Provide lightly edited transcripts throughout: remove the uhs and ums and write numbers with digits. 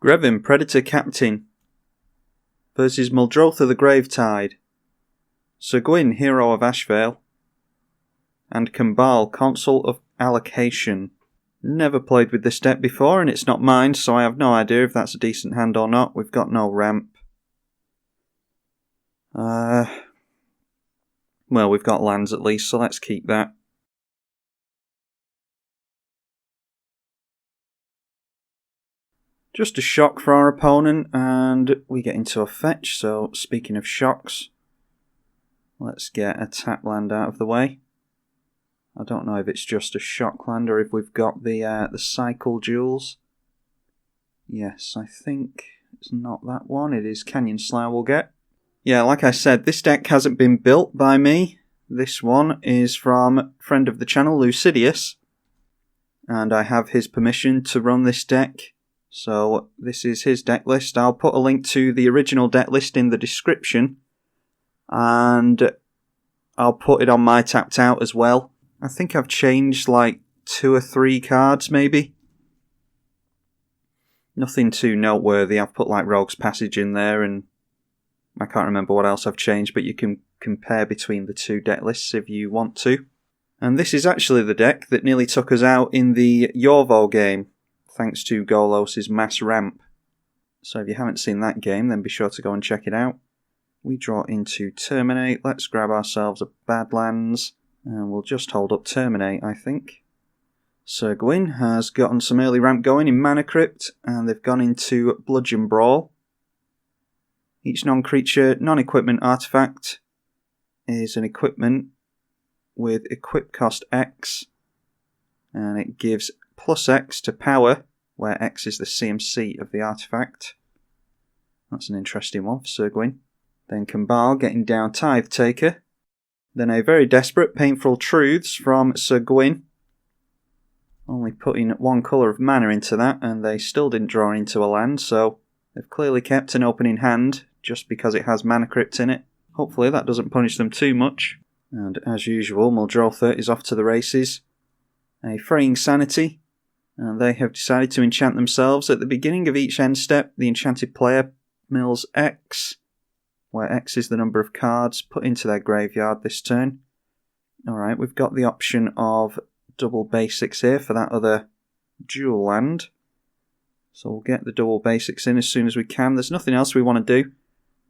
Greven Predator Captain versus Muldrotha the Gravetide, Syr Gwyn, Hero of Ashvale, and Kambal, Consul of Allocation. Never played with this deck before, and it's not mine, so I have no idea if that's a decent hand or not. We've got no ramp. Well, we've got lands at least, so let's keep that. Just a shock for our opponent, and we get into a fetch. So, speaking of shocks, let's get a tap land out of the way. I don't know if it's just a shock land or if we've got the cycle jewels. Yes, I think it's not that one. It is Canyon Slough we'll get. Yeah, like I said, this deck hasn't been built by me. This one is from friend of the channel, Lucidius, and I have his permission to run this deck. So this is his deck list. I'll put a link to the original deck list in the description, and I'll put it on my tapped out as well. I think I've changed like 2 or 3 cards maybe. Nothing too noteworthy. I've put like Rogue's Passage in there, and I can't remember what else I've changed, but you can compare between the 2 deck lists if you want to. And this is actually the deck that nearly took us out in the Yorvo game, thanks to Golos' mass ramp. So if you haven't seen that game, then be sure to go and check it out. We draw into Terminate. Let's grab ourselves a Badlands, and we'll just hold up Terminate, I think. Syr Gwyn has gotten some early ramp going in Mana Crypt, and they've gone into Bludgeon Brawl. Each non-creature, non-equipment artifact is an equipment with equip cost X, and it gives plus X to power, where X is the CMC of the artifact. That's an interesting one for Syr Gwyn. Then Kambal getting down Tithe Taker. Then a very desperate Painful Truths from Syr Gwyn. Only putting 1 colour of mana into that, and they still didn't draw into a land, so they've clearly kept an opening hand just because it has Mana Crypt in it. Hopefully that doesn't punish them too much. And as usual, Muldrotha is off to the races. A Fraying Sanity, and they have decided to enchant themselves. At the beginning of each end step, the enchanted player mills X, where X is the number of cards put into their graveyard this turn. Alright, we've got the option of double basics here for that other dual land. So we'll get the double basics in as soon as we can. There's nothing else we want to do.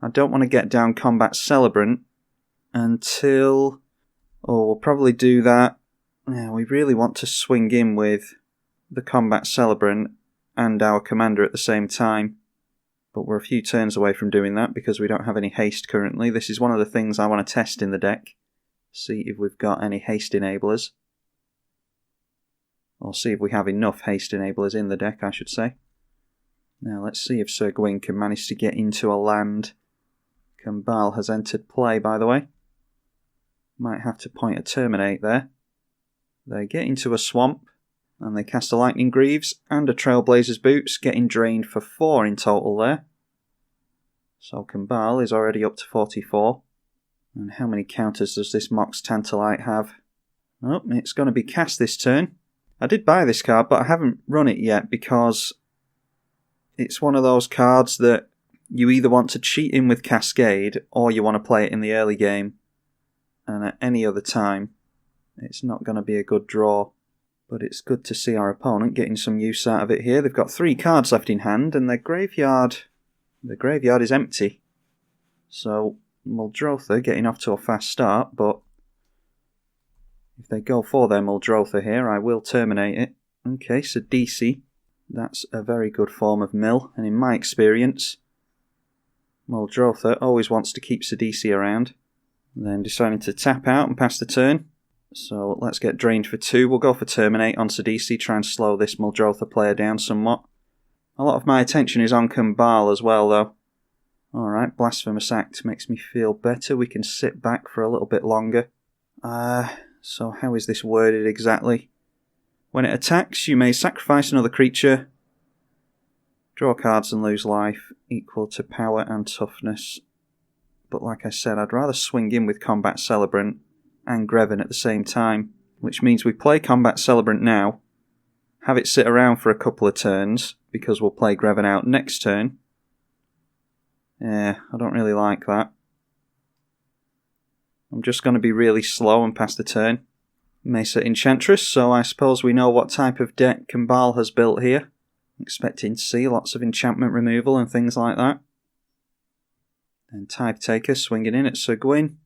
I don't want to get down Combat Celebrant until... Oh, we'll probably do that. Yeah, we really want to swing in with the Combat Celebrant and our commander at the same time. But we're a few turns away from doing that because we don't have any haste currently. This is one of the things I want to test in the deck. See if we've got any haste enablers. Or see if we have enough haste enablers in the deck, I should say. Now let's see if Syr Gwyn can manage to get into a land. Kambal has entered play, by the way. Might have to point a Terminate there. They get into a swamp, and they cast a Lightning Greaves and a Trailblazer's Boots, getting drained for 4 in total there. So Kambal is already up to 44. And how many counters does this Mox Tantalite have? Oh, it's going to be cast this turn. I did buy this card, but I haven't run it yet because it's one of those cards that you either want to cheat in with Cascade or you want to play it in the early game. And at any other time, it's not going to be a good draw. But it's good to see our opponent getting some use out of it here. They've got 3 cards left in hand, and their graveyard is empty. So Muldrotha getting off to a fast start, but if they go for their Muldrotha here, I will terminate it. Okay, so DC. That's a very good form of mill, and in my experience, Muldrotha always wants to keep Sidisi around. Then deciding to tap out and pass the turn. So let's get drained for 2. We'll go for Terminate on Sidisi, try and slow this Muldrotha player down somewhat. A lot of my attention is on Kambal as well, though. Alright, Blasphemous Act makes me feel better. We can sit back for a little bit longer. So how is this worded exactly? When it attacks, you may sacrifice another creature, draw cards and lose life, equal to power and toughness. but like I said, I'd rather swing in with Combat Celebrant and Greven at the same time, which means we play Combat Celebrant now, have it sit around for a couple of turns, because we'll play Greven out next turn. Yeah, I don't really like that. I'm just going to be really slow and pass the turn. Mesa Enchantress, so I suppose we know what type of deck Kambal has built here. Expecting to see lots of enchantment removal and things like that. And Type Taker swinging in at Syr Gwyn.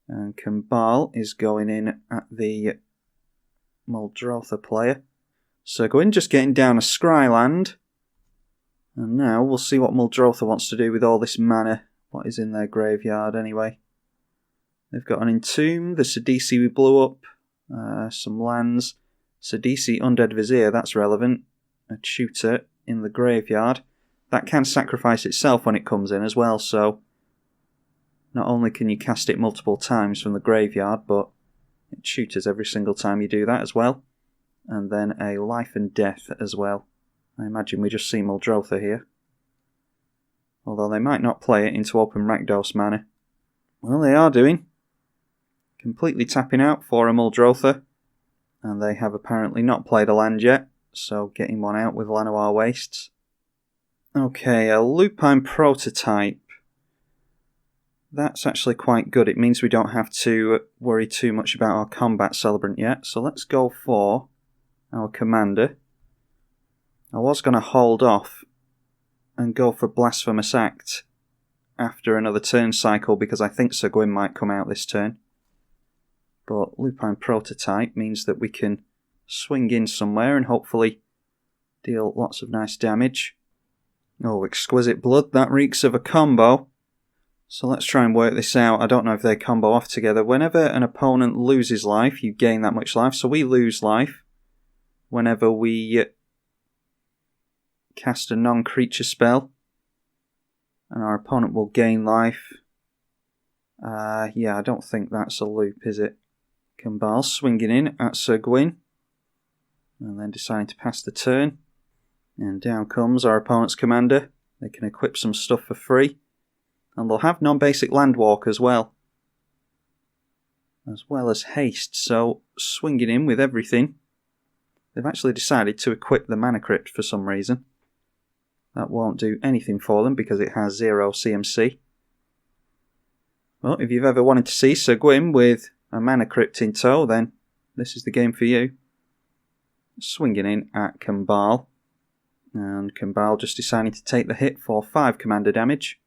And Kambal is going in at the Muldrotha player. Syr Gwyn just getting down a scry land. And now we'll see what Muldrotha wants to do with all this mana. What is in their graveyard anyway. They've got an Entomb, the Sidisi we blew up, some lands. Sidisi Undead Vizier, that's relevant. A tutor in the graveyard. That can sacrifice itself when it comes in as well, so not only can you cast it multiple times from the graveyard, but it tutors every single time you do that as well. And then a Life and Death as well. I imagine we just see Muldrotha here. Although they might not play it into open Rakdos mana. Well, they are doing. Completely tapping out for a Muldrotha. And they have apparently not played a land yet, so getting one out with Llanowar Wastes. Okay, a Lupine Prototype. That's actually quite good. It means we don't have to worry too much about our Combat Celebrant yet. So let's go for our Commander. I was going to hold off and go for Blasphemous Act after another turn cycle because I think Syr Gwyn might come out this turn. But Lupine Prototype means that we can swing in somewhere and hopefully deal lots of nice damage. Oh, Exquisite Blood, that reeks of a combo. So let's try and work this out. I don't know if they combo off together. Whenever an opponent loses life, you gain that much life. So we lose life whenever we cast a non-creature spell. And our opponent will gain life. Yeah, I don't think that's a loop, is it? Kambal swinging in at Syr Gwyn. And then deciding to pass the turn. And down comes our opponent's commander. They can equip some stuff for free. And they'll have non-basic Landwalk as well. As well as haste, so swinging in with everything. They've actually decided to equip the Mana Crypt for some reason. That won't do anything for them because it has 0 CMC. Well, if you've ever wanted to see Syr Gwyn with a Mana Crypt in tow, then this is the game for you. Swinging in at Kambal. And Kambal just deciding to take the hit for 5 commander damage.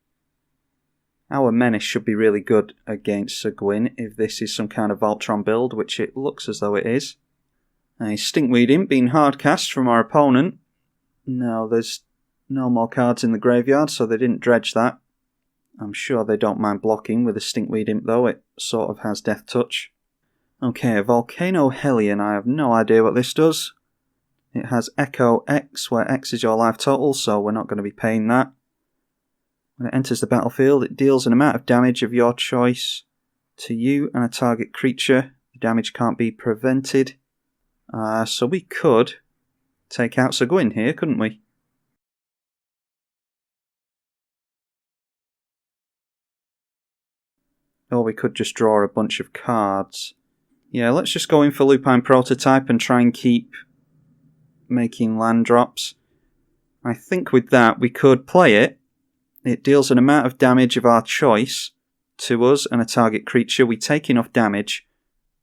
Our Menace should be really good against Syr Gwyn if this is some kind of Voltron build, which it looks as though it is. A Stinkweed Imp being hardcast from our opponent. No, there's no more cards in the graveyard, so they didn't dredge that. I'm sure they don't mind blocking with a Stinkweed Imp though, it sort of has Death Touch. Okay, a Volcano Hellion, I have no idea what this does. It has Echo X, where X is your life total, so we're not going to be paying that. When it enters the battlefield, it deals an amount of damage of your choice to you and a target creature. The damage can't be prevented. So we could take out Syr Gwyn here, couldn't we? Or we could just draw a bunch of cards. Yeah, let's just go in for Lupine Prototype and try and keep making land drops. I think with that we could play it. It deals an amount of damage of our choice to us and a target creature. We take enough damage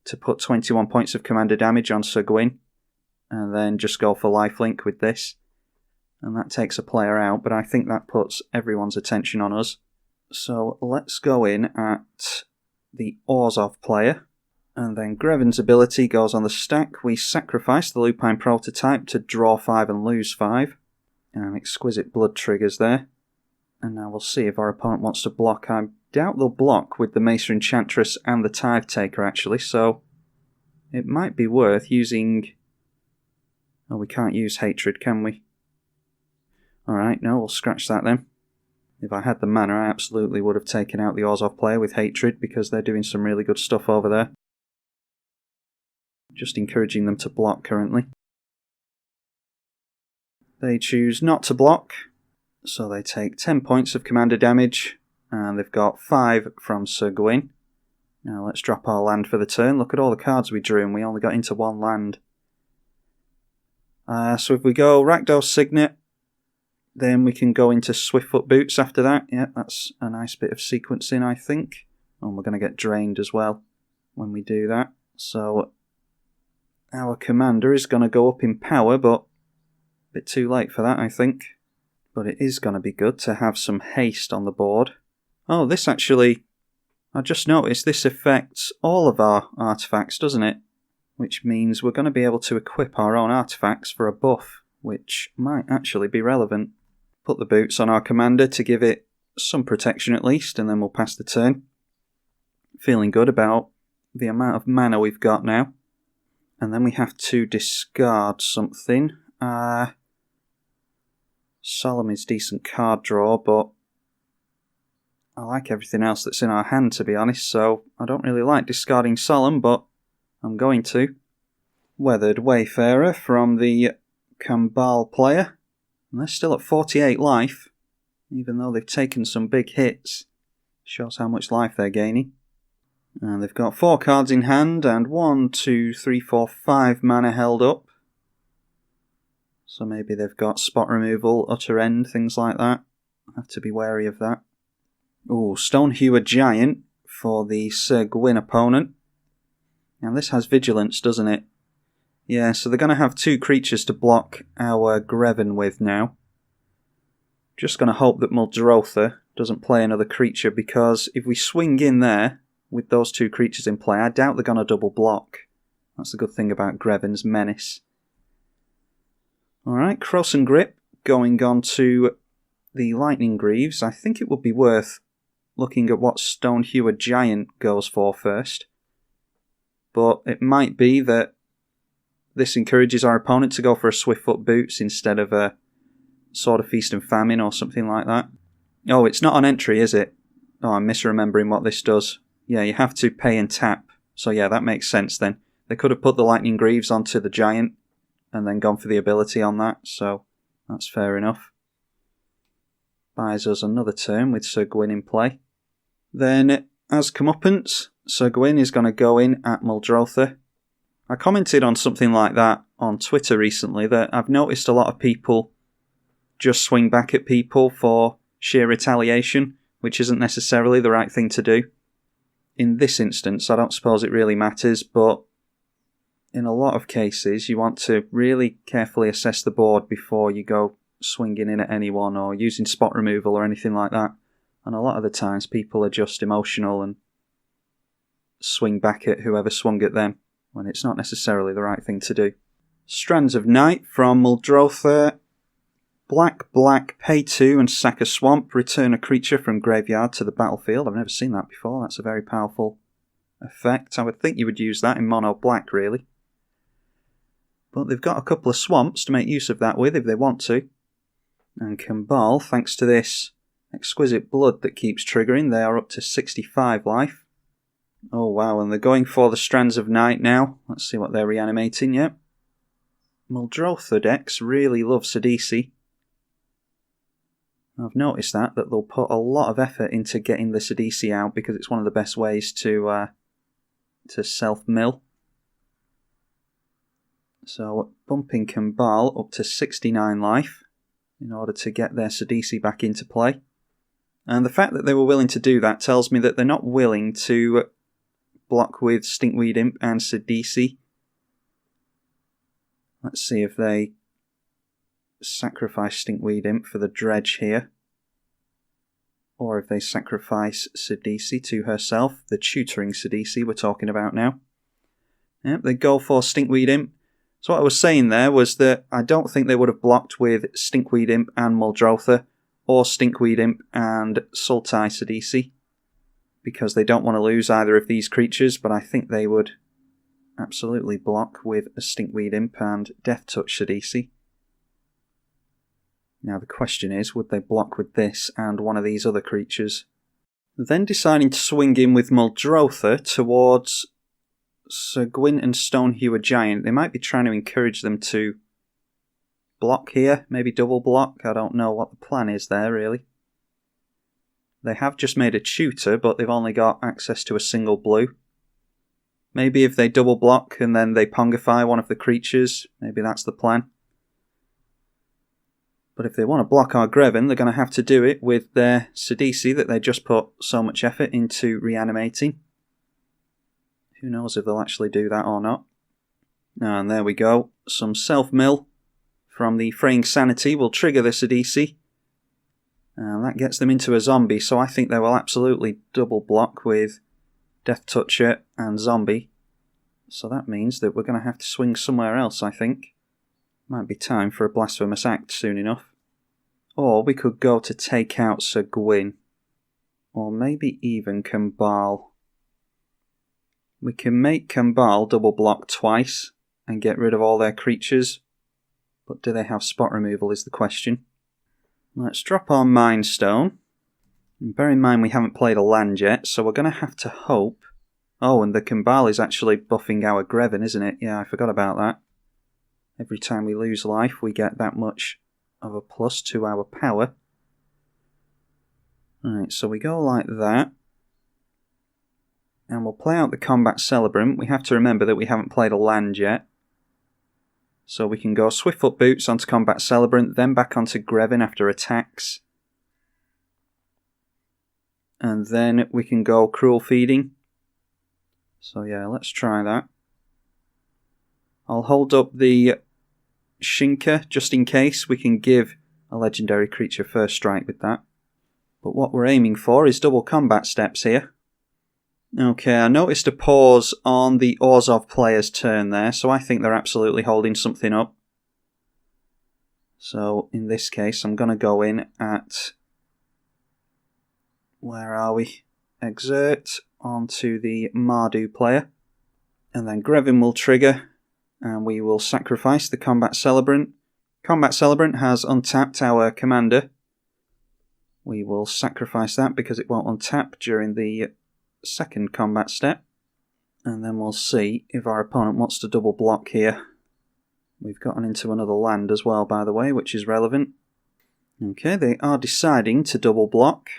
to put 21 points of commander damage on Syr Gwyn. And then just go for lifelink with this. And that takes a player out, but I think that puts everyone's attention on us. So let's go in at the Orzhov player. And then Greven's ability goes on the stack. We sacrifice the Lupine Prototype to draw 5 and lose 5. And Exquisite Blood triggers there. And now we'll see if our opponent wants to block. I doubt they'll block with the Mesa Enchantress and the Tithe Taker actually, so it might be worth using... Oh, we can't use Hatred, can we? Alright, no, we'll scratch that then. If I had the mana, I absolutely would have taken out the Orzhov player with Hatred because they're doing some really good stuff over there. Just encouraging them to block currently. They choose not to block. So they take 10 points of commander damage, And they've got 5 from Syr Gwyn. Now let's drop our land for the turn. Look at all the cards we drew and we only got into 1 land. So if we go Rakdos Signet, then we can go into Swiftfoot Boots after that. Yeah, that's a nice bit of sequencing, I think. And we're going to get drained as well when we do that. So our commander is going to go up in power, but a bit too late for that, I think. But it is going to be good to have some haste on the board. Oh, this actually, I just noticed this affects all of our artifacts, doesn't it? Which means we're going to be able to equip our own artifacts for a buff, which might actually be relevant. Put the boots on our commander to give it some protection at least, and then we'll pass the turn. Feeling good about the amount of mana we've got now. And then we have to discard something. Solemn is decent card draw, but I like everything else that's in our hand, to be honest, so I don't really like discarding Solemn, but I'm going to. Weathered Wayfarer from the Kambal player. And they're still at 48 life, even though they've taken some big hits. Shows how much life they're gaining. And they've got 4 cards in hand and 1, 2, 3, 4, 5 mana held up. So maybe they've got spot removal, utter end, things like that. Have to be wary of that. Ooh, Stonehewer Giant for the Syr Gwyn opponent. And this has Vigilance, doesn't it? Yeah, so they're going to have 2 creatures to block our Greven with now. Just going to hope that Muldrotha doesn't play another creature, because if we swing in there with those 2 creatures in play, I doubt they're going to double block. That's the good thing about Greven's Menace. Alright, Cross and Grip going on to the Lightning Greaves. I think it would be worth looking at what Stonehewer Giant goes for first. But it might be that this encourages our opponent to go for a Swiftfoot Boots instead of a Sword of Feast and Famine or something like that. Oh, it's not on entry, is it? Oh, I'm misremembering what this does. Yeah, you have to pay and tap. So yeah, that makes sense then. They could have put the Lightning Greaves onto the Giant and then gone for the ability on that, so that's fair enough. Buys us another turn with Syr Gwyn in play. Then, as comeuppance, Syr Gwyn is going to go in at Muldrotha. I commented on something like that on Twitter recently, that I've noticed a lot of people just swing back at people for sheer retaliation, which isn't necessarily the right thing to do. In this instance, I don't suppose it really matters, but in a lot of cases, you want to really carefully assess the board before you go swinging in at anyone or using spot removal or anything like that. And a lot of the times, people are just emotional and swing back at whoever swung at them, when it's not necessarily the right thing to do. Strands of Night from Muldrotha. Black, pay 2 and sack a swamp. Return a creature from graveyard to the battlefield. I've never seen that before. That's a very powerful effect. I would think you would use that in mono black, really. But they've got a couple of swamps to make use of that with if they want to. And Kambal, thanks to this exquisite blood that keeps triggering, they are up to 65 life. Oh wow, and they're going for the Strands of Night now. Let's see what they're reanimating, yep. Muldrotha decks really love Sidisi. I've noticed that they'll put a lot of effort into getting the Sidisi out because it's one of the best ways to self-mill. So bumping Kambal up to 69 life in order to get their Sidisi back into play. And the fact that they were willing to do that tells me that they're not willing to block with Stinkweed Imp and Sidisi. Let's see if they sacrifice Stinkweed Imp for the dredge here. Or if they sacrifice Sidisi to herself, the tutoring Sidisi we're talking about now. Yep, they go for Stinkweed Imp. So what I was saying there was that I don't think they would have blocked with Stinkweed Imp and Muldrotha, or Stinkweed Imp and Sultai Sidisi, because they don't want to lose either of these creatures, but I think they would absolutely block with a Stinkweed Imp and Death Touch Sidisi. Now the question is, would they block with this and one of these other creatures? Then deciding to swing in with Muldrotha towards Syr Gwyn and Stonehewer Giant. They might be trying to encourage them to block here, maybe double block. I don't know what the plan is there, really. They have just made a tutor, but they've only got access to a single blue. Maybe if they double block and then they pongify one of the creatures, maybe that's the plan. But if they want to block our Greven, they're going to have to do it with their Sidisi that they just put so much effort into reanimating. Who knows if they'll actually do that or not. And there we go. Some self-mill from the Fraying Sanity will trigger the Sidisi. And that gets them into a zombie, so I think they will absolutely double block with Death Toucher and Zombie. So that means that we're going to have to swing somewhere else, I think. Might be time for a Blasphemous Act soon enough. Or we could go to take out Syr Gwyn. Or maybe even Kambal. We can make Kambal double block twice and get rid of all their creatures. But do they have spot removal is the question. Let's drop our Mind Stone. And bear in mind we haven't played a land yet, so we're going to have to hope... Oh, and the Kambal is actually buffing our Greven, isn't it? Yeah, I forgot about that. Every time we lose life, we get that much of a plus to our power. Alright, so we go like that. And we'll play out the Combat Celebrant. We have to remember that we haven't played a land yet. So we can go Swiftfoot Boots onto Combat Celebrant, then back onto Greven after attacks. And then we can go Cruel Feeding. So yeah, let's try that. I'll hold up the Shinka just in case we can give a legendary creature first strike with that. But what we're aiming for is double combat steps here. Okay, I noticed a pause on the Orzhov player's turn there, so I think they're absolutely holding something up. So in this case, I'm going to go in at... Where are we? Exert onto the Mardu player. And then Greven will trigger, and we will sacrifice the Combat Celebrant. Combat Celebrant has untapped our commander. We will sacrifice that because it won't untap during the second combat step. And then we'll see if our opponent wants to double block here. We've gotten into another land as well, by the way, which is relevant. Okay, they are deciding to double block.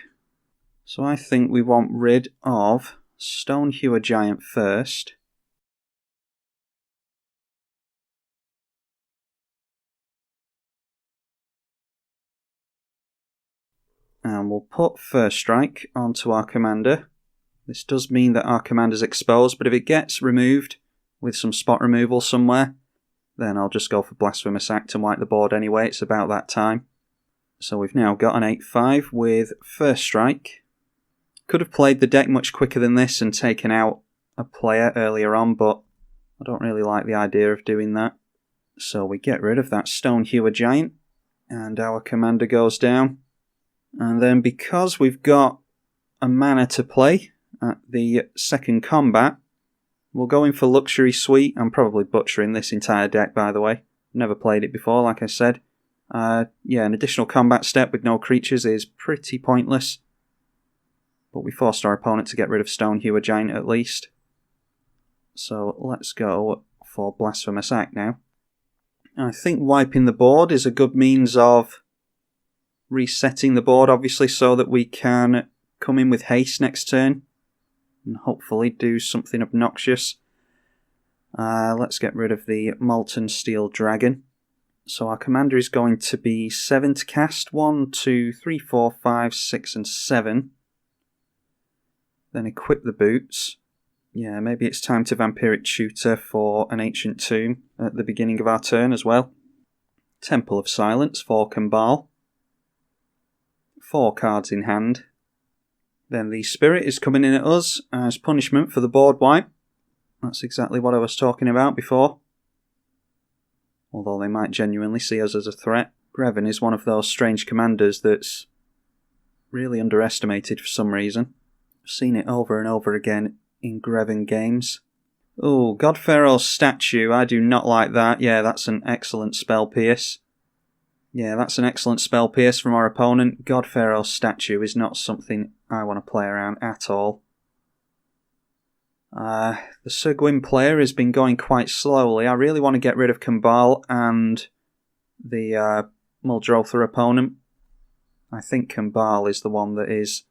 So I think we want rid of Stonehewer Giant first. And we'll put First Strike onto our commander. This does mean that our commander's exposed, but if it gets removed with some spot removal somewhere, then I'll just go for Blasphemous Act and wipe the board anyway. It's about that time. So we've now got an 8-5 with First Strike. Could have played the deck much quicker than this and taken out a player earlier on, but I don't really like the idea of doing that. So we get rid of that Stonehewer Giant, and our commander goes down. And then because we've got a mana to play at the second combat, we'll go in for Luxury Suite. I'm probably butchering this entire deck, by the way. Never played it before, like I said. Yeah, an additional combat step with no creatures is pretty pointless. But we forced our opponent to get rid of Stonehewer Giant at least. So let's go for Blasphemous Act now. I think wiping the board is a good means of resetting the board, obviously, so that we can come in with haste next turn and hopefully do something obnoxious. Let's get rid of the Molten Steel Dragon. So our commander is going to be 7 to cast. 1, 2, 3, 4, 5, 6 and 7. Then equip the boots. Yeah, maybe it's time to Vampiric Tutor for an Ancient Tomb at the beginning of our turn as well. Temple of Silence for Kambal. 4 cards in hand. Then the Spirit is coming in at us as punishment for the board wipe. That's exactly what I was talking about before. Although they might genuinely see us as a threat. Greven is one of those strange commanders that's really underestimated for some reason. I've seen it over and over again in Greven games. Oh, God Pharaoh's Statue, I do not like that. Yeah, that's an excellent spell pierce. Yeah, that's an excellent spell pierce from our opponent. God Pharaoh's Statue is not something I want to play around at all. The Syr Gwyn player has been going quite slowly. I really want to get rid of Kambal and the Muldrotha opponent. I think Kambal is the one that is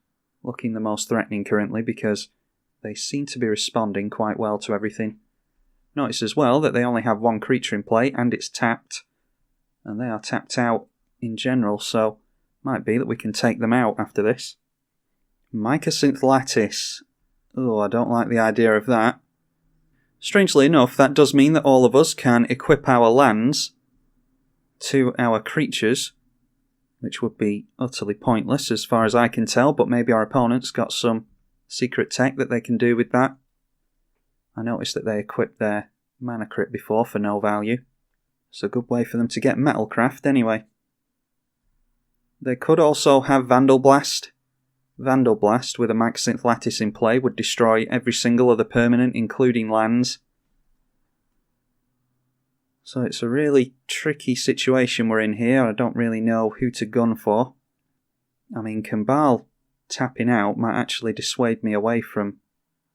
looking the most threatening currently because they seem to be responding quite well to everything. Notice as well that they only have one creature in play and it's tapped. And they are tapped out in general, so might be that we can take them out after this. Mycosynth Lattice. Oh, I don't like the idea of that. Strangely enough, that does mean that all of us can equip our lands to our creatures, which would be utterly pointless as far as I can tell, but maybe our opponent's got some secret tech that they can do with that. I noticed that they equipped their Mana Crypt before for no value. It's a good way for them to get Metalcraft anyway. They could also have Vandal Blast. Vandal Blast with a Mycosynth Lattice in play would destroy every single other permanent, including lands. So it's a really tricky situation we're in here. I don't really know who to gun for. I mean, Kambal tapping out might actually dissuade me away from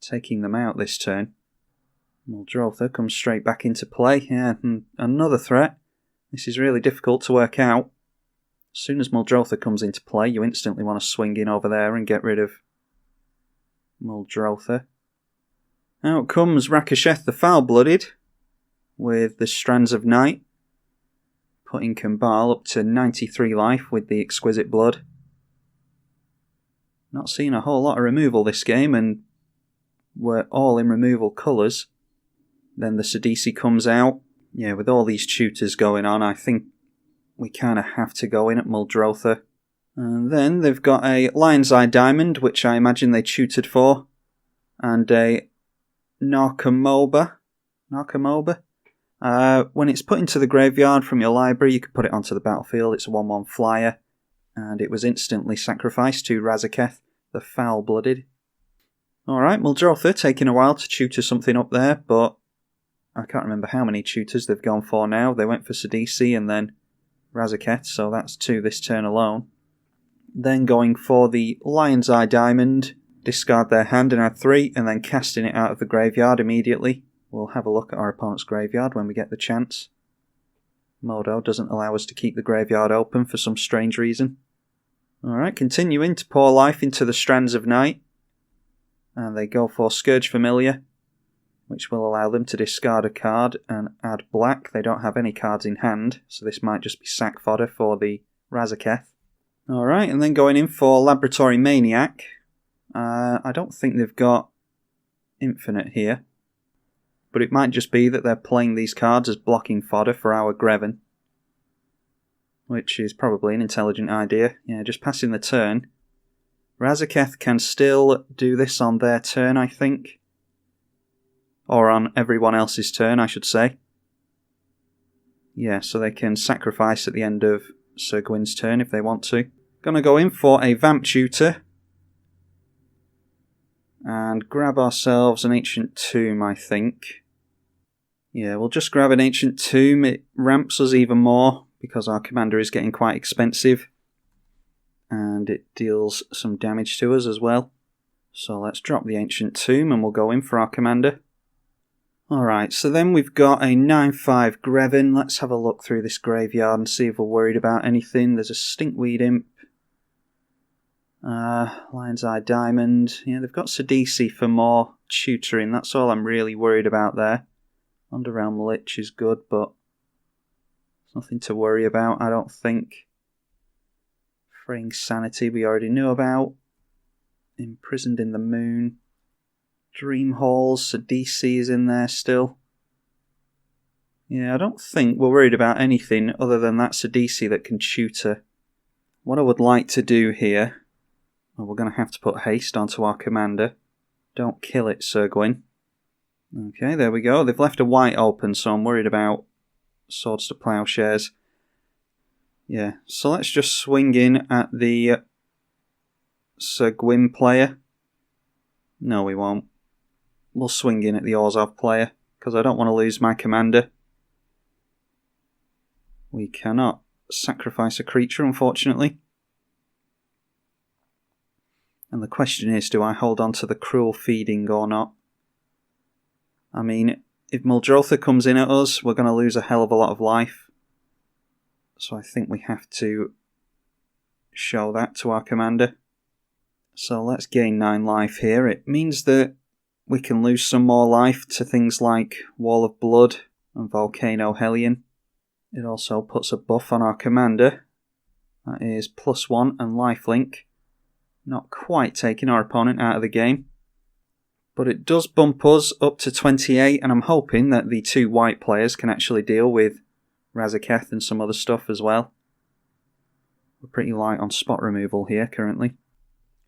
taking them out this turn. Muldrotha comes straight back into play. Yeah, another threat. This is really difficult to work out. As soon as Muldrotha comes into play, you instantly want to swing in over there and get rid of Muldrotha. Out comes Rakasheth the Foul-Blooded with the Strands of Night, putting Kambal up to 93 life with the Exquisite Blood. Not seeing a whole lot of removal this game, and we're all in removal colours. Then the Sidisi comes out. Yeah, with all these tutors going on, I think we kind of have to go in at Muldrotha. And then they've got a Lion's Eye Diamond, which I imagine they tutored for, and a Narcomoba. When it's put into the graveyard from your library, you can put it onto the battlefield. It's a 1/1 flyer, and it was instantly sacrificed to Razaketh, the Foul-Blooded. Alright, Muldrotha taking a while to tutor something up there, but I can't remember how many tutors they've gone for now. They went for Sidisi and then Razaketh, so that's 2 this turn alone. Then going for the Lion's Eye Diamond, discard their hand and add 3, and then casting it out of the graveyard immediately. We'll have a look at our opponent's graveyard when we get the chance. Modo doesn't allow us to keep the graveyard open for some strange reason. Alright, continuing to pour life into the Strands of Night. And they go for Scourge Familiar, which will allow them to discard a card and add black. They don't have any cards in hand, so this might just be sack fodder for the Razaketh. Alright, and then going in for Laboratory Maniac. I don't think they've got Infinite here, but it might just be that they're playing these cards as blocking fodder for our Greven, which is probably an intelligent idea. Yeah, just passing the turn. Razaketh can still do this on their turn, I think. Or on everyone else's turn, I should say. Yeah, so they can sacrifice at the end of Syr Gwyn's turn if they want to. Gonna go in for a Vamp Tutor. And grab ourselves an Ancient Tomb, I think. Yeah, we'll just grab an Ancient Tomb. It ramps us even more because our commander is getting quite expensive. And it deals some damage to us as well. So let's drop the Ancient Tomb and we'll go in for our commander. Alright, so then we've got a 9/5 Greven. Let's have a look through this graveyard and see if we're worried about anything. There's a Stinkweed Imp. Lion's Eye Diamond. Yeah, they've got Sidisi for more tutoring. That's all I'm really worried about there. Underrealm Lich is good, but there's nothing to worry about, I don't think. Fraying Sanity we already knew about. Imprisoned in the Moon. Dream Halls, Sidisi is in there still. Yeah, I don't think we're worried about anything other than that Sidisi that can tutor. What I would like to do here, well, we're going to have to put haste onto our commander. Don't kill it, Syr Gwyn. Okay, there we go. They've left a white open, so I'm worried about Swords to Plowshares. Yeah, so let's just swing in at the Syr Gwyn player. No, we won't. We'll swing in at the Orzhov player, because I don't want to lose my commander. We cannot sacrifice a creature, unfortunately. And the question is, do I hold on to the Cruel Feeding or not? I mean, if Muldrotha comes in at us, we're going to lose a hell of a lot of life. So I think we have to show that to our commander. So let's gain 9 life here. It means that we can lose some more life to things like Wall of Blood and Volcano Hellion. It also puts a buff on our commander. That is +1 and lifelink. Not quite taking our opponent out of the game. But it does bump us up to 28, and I'm hoping that the 2 white players can actually deal with Razaketh and some other stuff as well. We're pretty light on spot removal here currently.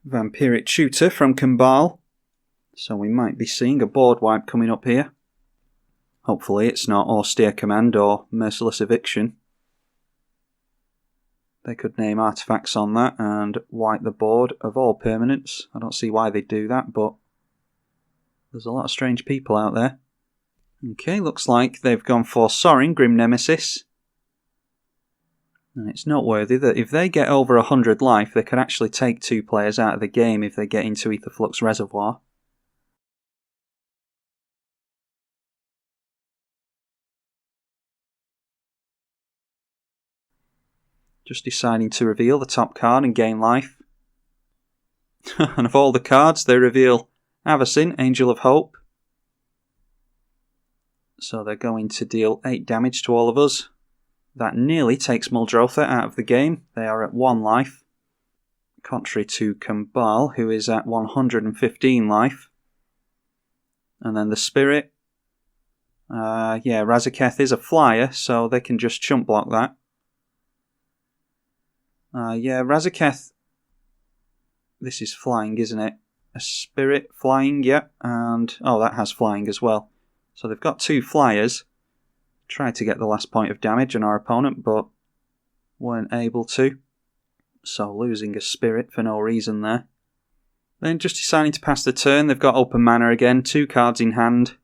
Vampiric Tutor from Kambal. So we might be seeing a board wipe coming up here. Hopefully it's not Austere Command or Merciless Eviction. They could name artifacts on that and wipe the board of all permanents. I don't see why they'd do that, but there's a lot of strange people out there. Okay, looks like they've gone for Sorin, Grim Nemesis. And it's noteworthy that if they get over 100 life, they could actually take 2 players out of the game if they get into Aetherflux Reservoir. Just deciding to reveal the top card and gain life. And of all the cards, they reveal Avacyn, Angel of Hope. So they're going to deal 8 damage to all of us. That nearly takes Muldrotha out of the game. They are at 1 life. Contrary to Kambal, who is at 115 life. And then the Spirit. Razaketh is a flyer, so they can just chump block that. Razaketh. This is flying, isn't it? A Spirit flying, yeah. And, that has flying as well. So they've got 2 flyers. Tried to get the last point of damage on our opponent, but weren't able to. So losing a Spirit for no reason there. Then just deciding to pass the turn. They've got open mana again, 2 cards in hand.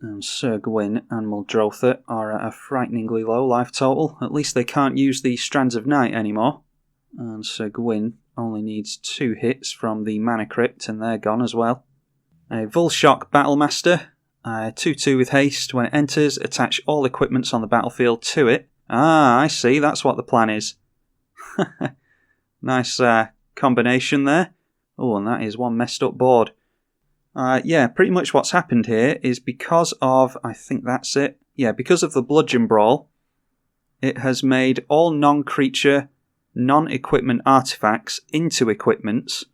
And Syr Gwyn and Muldrotha are at a frighteningly low life total. At least they can't use the Strands of Night anymore. And Syr Gwyn only needs 2 hits from the Mana Crypt, and they're gone as well. A Vulshock Battlemaster. 2/2 with haste. When it enters, attach all equipments on the battlefield to it. Ah, I see. That's what the plan is. Nice combination there. Oh, and that is one messed up board. Pretty much what's happened here is because of, I think that's it. Yeah, because of the Bludgeon Brawl, it has made all non-creature, non-equipment artifacts into equipments.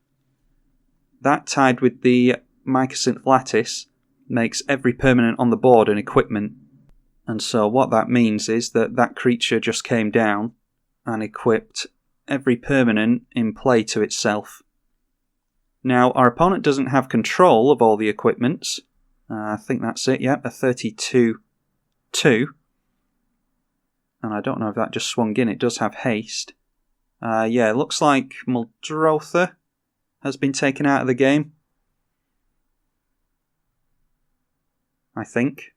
That tied with the Mycosynth Lattice makes every permanent on the board an equipment. And so what that means is that that creature just came down and equipped every permanent in play to itself. Now, our opponent doesn't have control of all the equipments. I think that's it, yep, a 32-2. And I don't know if that just swung in. It does have haste. It looks like Muldrotha has been taken out of the game. I think.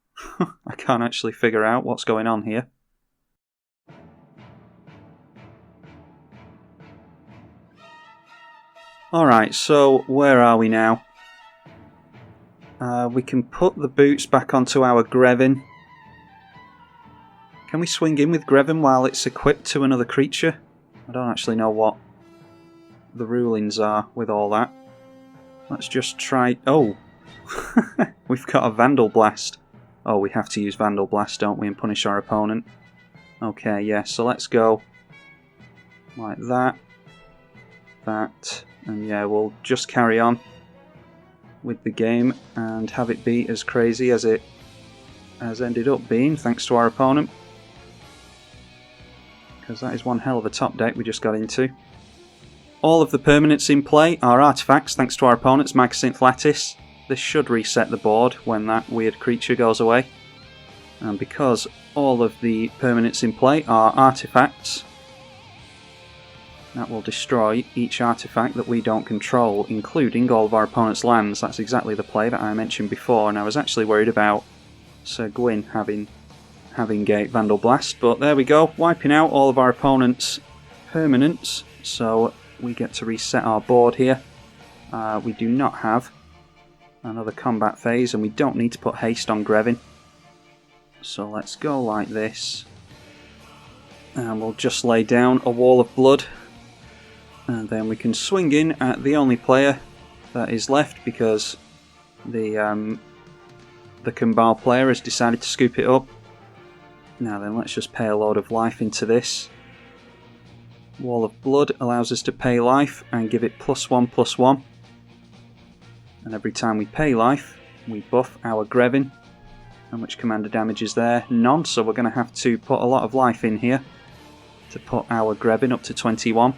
I can't actually figure out what's going on here. Alright, so where are we now? We can put the boots back onto our Greven. Can we swing in with Greven while it's equipped to another creature? I don't actually know what the rulings are with all that. Let's just try... Oh! We've got a Vandal Blast. Oh, we have to use Vandal Blast, don't we, and punish our opponent. Okay, yeah, so let's go like that. That. And yeah, we'll just carry on with the game and have it be as crazy as it has ended up being, thanks to our opponent. Because that is one hell of a top deck we just got into. All of the permanents in play are artifacts, thanks to our opponent's Mycosynth Lattice. This should reset the board when that weird creature goes away. And because all of the permanents in play are artifacts, that will destroy each artifact that we don't control, including all of our opponent's lands. That's exactly the play that I mentioned before, and I was actually worried about Syr Gwyn having a Vandal Blast, but there we go, wiping out all of our opponent's permanents, so we get to reset our board here. We do not have another combat phase, and we don't need to put haste on Greven. So let's go like this, and we'll just lay down a Wall of Blood And then we can swing in at the only player that is left because the Kambal player has decided to scoop it up. Now then, let's just pay a load of life into this. Wall of Blood allows us to pay life and give it +1/+1. And every time we pay life, we buff our Greven. How much commander damage is there? None, so we're going to have to put a lot of life in here to put our Greven up to 21.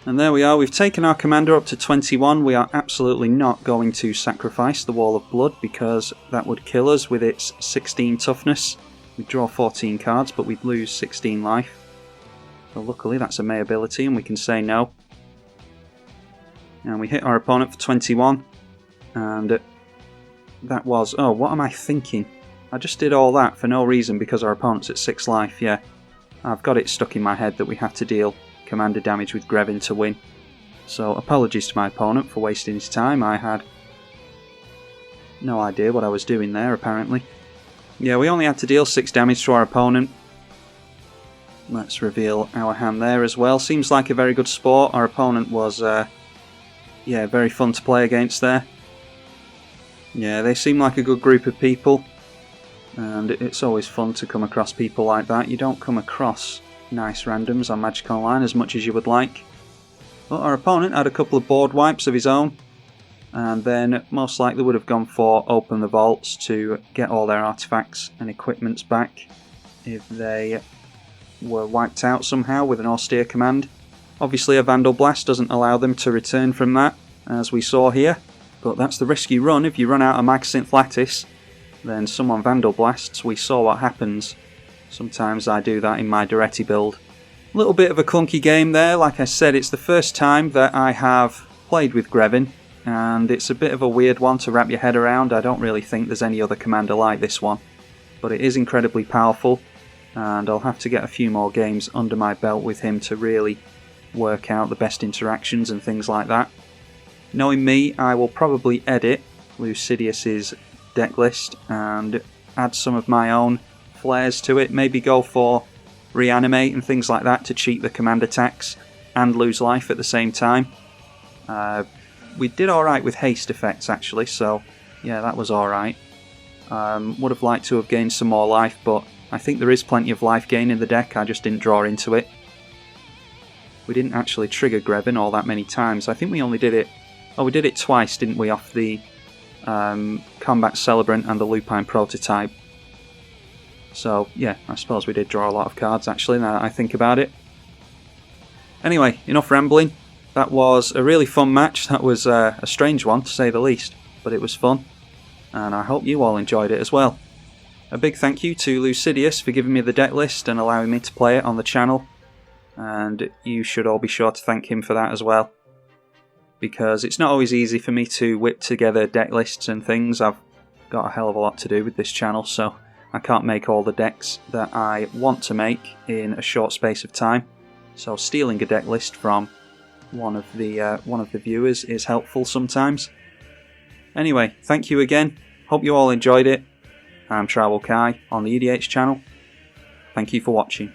And there we are, we've taken our commander up to 21. We are absolutely not going to sacrifice the Wall of Blood because that would kill us with its 16 toughness. We'd draw 14 cards, but we'd lose 16 life. So luckily that's a May ability and we can say no. And we hit our opponent for 21. And that was... oh, what am I thinking? I just did all that for no reason because our opponent's at 6 life, yeah. I've got it stuck in my head that we have to deal commander damage with Greven to win. So apologies to my opponent for wasting his time. I had no idea what I was doing there apparently. Yeah, we only had to deal 6 damage to our opponent. Let's reveal our hand there as well. Seems like a very good sport. Our opponent was yeah, very fun to play against there. Yeah, they seem like a good group of people and it's always fun to come across people like that. You don't come across nice randoms on Magic Online as much as you would like. But our opponent had a couple of board wipes of his own and then most likely would have gone for open the vaults to get all their artifacts and equipments back if they were wiped out somehow with an austere command. Obviously a Vandal Blast doesn't allow them to return from that, as we saw here, but that's the risk you run. If you run out of Mag-Synth Lattice, then someone Vandal Blasts. We saw what happens. Sometimes I do that in my Duretti build. A little bit of a clunky game there. Like I said, it's the first time that I have played with Greven, and it's a bit of a weird one to wrap your head around. I don't really think there's any other commander like this one, but it is incredibly powerful, and I'll have to get a few more games under my belt with him to really work out the best interactions and things like that. Knowing me, I will probably edit Lucidious's deck list and add some of my own flares to it, maybe go for reanimate and things like that to cheat the command attacks and lose life at the same time. We did alright with haste effects actually, so yeah, that was alright. Would have liked to have gained some more life, but I think there is plenty of life gain in the deck, I just didn't draw into it. We didn't actually trigger Greven all that many times. I think we only did it... oh, we did it twice, didn't we, off the Combat Celebrant and the Lupine Prototype. So, yeah, I suppose we did draw a lot of cards, actually, now that I think about it. Anyway, enough rambling. That was a really fun match. That was a strange one, to say the least, but it was fun, and I hope you all enjoyed it as well. A big thank you to Lucidius for giving me the deck list and allowing me to play it on the channel, and you should all be sure to thank him for that as well, because it's not always easy for me to whip together deck lists and things. I've got a hell of a lot to do with this channel, so I can't make all the decks that I want to make in a short space of time, so stealing a deck list from one of the viewers is helpful sometimes. Anyway, thank you again. Hope you all enjoyed it. I'm Tribalkai on the EDH channel. Thank you for watching.